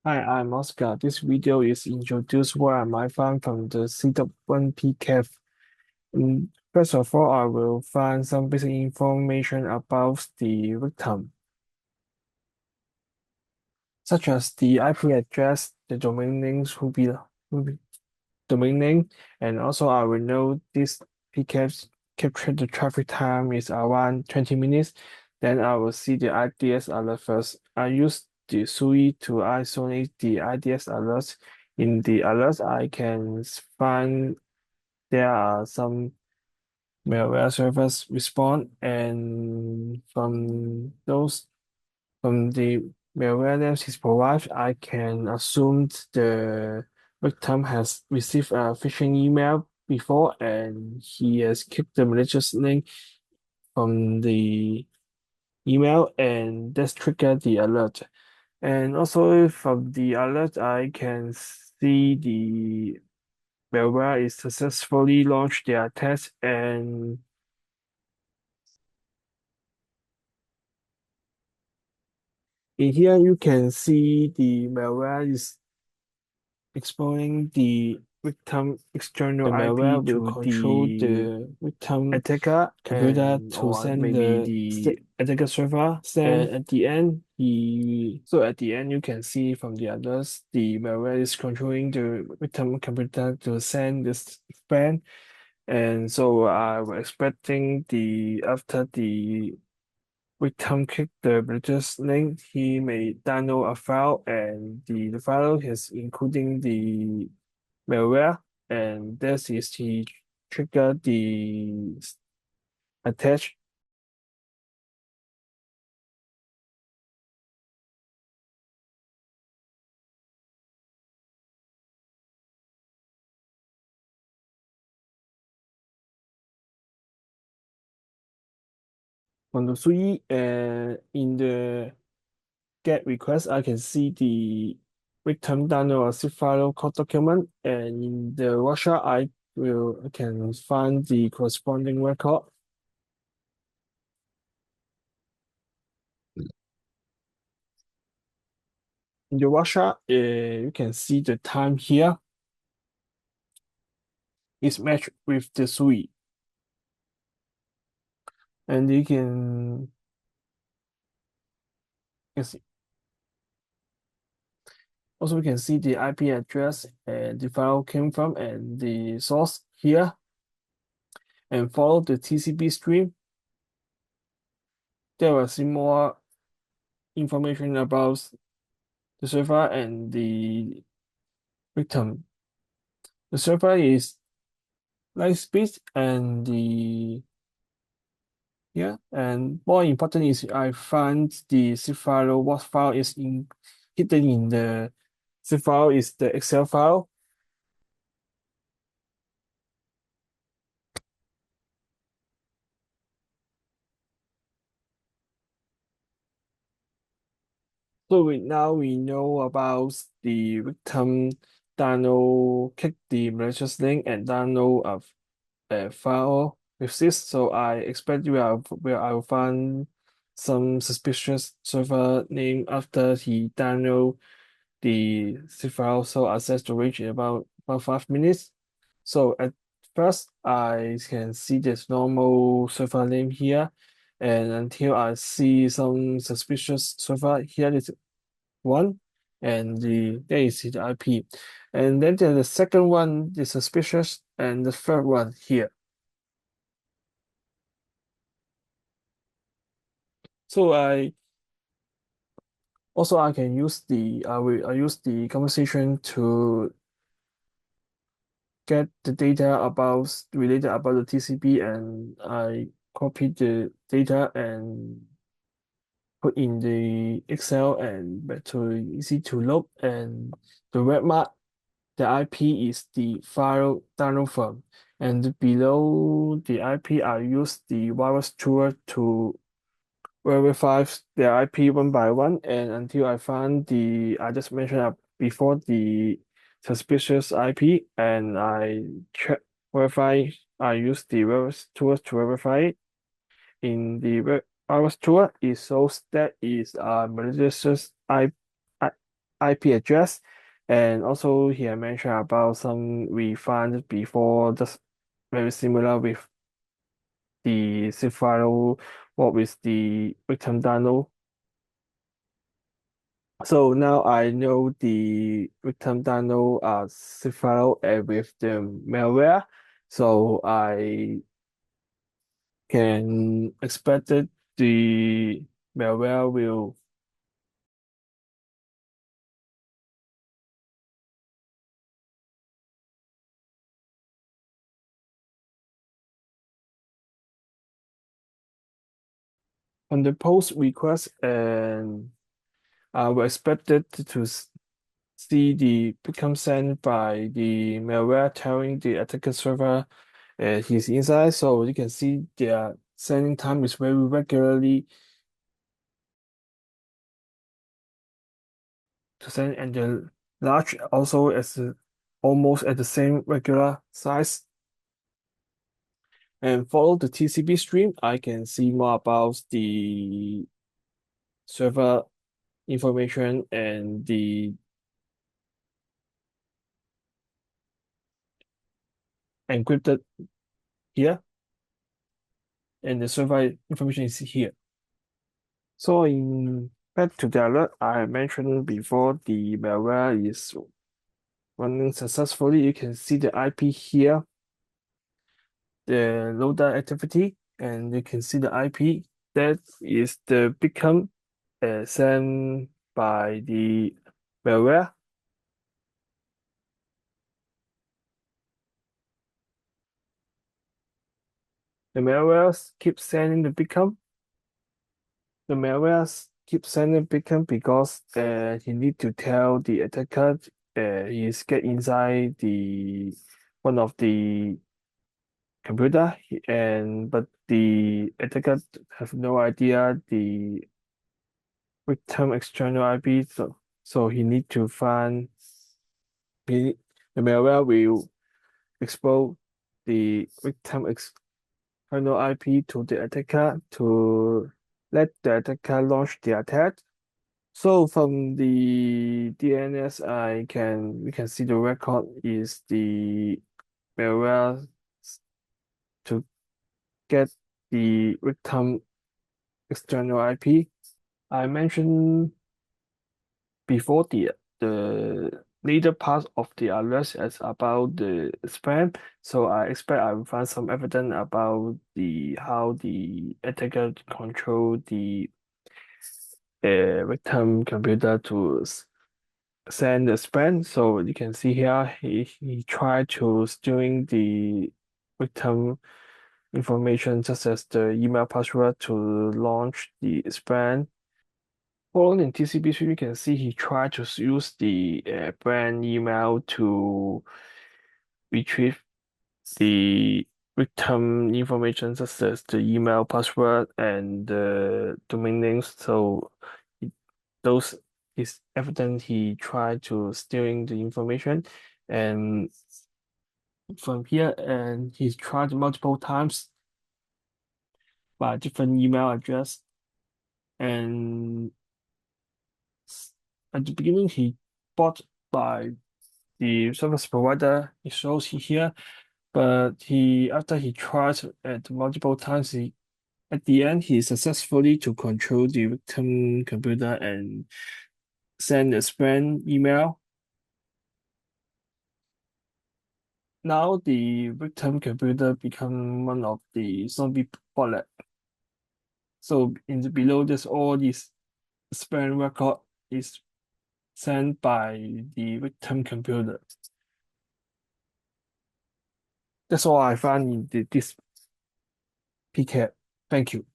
Hi, I'm Oscar. This video is introduced what I might find from the CW1 PCAF. First of all, I will find some basic information about the victim, such as the IP address, the domain names will be domain name, and also I will know this PCAF capture the traffic time is around 20 minutes. Then I will see the IDS alert first. I use the SUI to isolate the IDS alerts. In the alerts, I can find there are some malware servers respond, and from the malware names is provided, I can assume the victim has received a phishing email before and he has clicked the malicious link from the email, and that's triggered the alert. And also from the alert, I can see the malware is successfully launched their test, and in here you can see the malware is exploring the victim external The IP malware will to control the the victim attacker computer and to or send maybe the the attacker server. And at the end you can see from the others the malware is controlling the victim computer to send this spam. And so I was expecting the after the victim click the religious link, he may download a file, and the file is including the malware, and this is the trigger the attach from the SUI. And in the GET request, I can see the victim download a zip file called document, and in the washer, I can find the corresponding record. In the washer, you can see the time here is matched with the SUI, and you can see, also we can see the IP address and the file came from and the source here, and follow the TCP stream. There will see more information about the server and the victim. The server is Lightspeed, and the yeah, and more important is I find the zip file. What file is hidden in the zip file is the Excel file. So now we know about the victim download, click the malicious link and download a file with this. So I expect where I will find some suspicious server name after he download the zip file. So access to reach in about 5 minutes. So at first I can see this normal server name here. And until I see some suspicious server, here is one, and there is the IP. And then there's the second one, the suspicious, and the third one here. So I can use I use the conversation to get the data related about the TCP, and I copy the data and put in the Excel and back to easy to load. And the web map, the IP is the file download from, and below the IP I use the virus tool to verify the IP one by one, and until I find the I just mentioned before the suspicious IP, and I check verify. I use the virus tool to verify it. In the virus tool, it shows that is a malicious IP. IP address. And also he had mentioned about some we found before, just very similar with the zip file, what with the victim download. So now I know the victim download zip file with the malware. So I can expect that the malware will on the post request, and I will expect it to see the become sent by the malware telling the attacker server he's inside. So you can see their sending time is very regularly to send, and the large also almost at the same regular size. And follow the TCP stream, I can see more about the server information and the encrypted here, and the server information is here. So in back to the alert, I mentioned before the malware is running successfully. You can see the IP here, the loader activity, and you can see the IP. That is the beacon sent by the malware. The malware keeps sending the beacon. The malware keeps sending beacon because he need to tell the attacker he's get inside the one of the computer, and but the attacker have no idea the victim external IP, so he need to find he, the malware will expose the victim external IP to the attacker to let the attacker launch the attack. So from the DNS, we can see the record is the malware to get the victim external IP. I mentioned before the later part of the alert is about the spam. So I expect I will find some evidence about the how the attacker control the victim computer to send the spam. So you can see here he tried to stealing the victim information such as the email password to launch the spam. Following in TCP stream, you can see he tried to use the brand email to retrieve the victim information such as the email password and the domain names. So it- those is evident he tried to stealing the information, and from here, and he's tried multiple times by different email address. And at the beginning he bought by the service provider, it shows here, but he after he tried at multiple times, he at the end he successfully to control the victim computer and send a spam email. Now the victim computer become one of the zombie botlet. So in the below, there's all this spam record is sent by the victim computer. That's all I found in this PCAP. Thank you.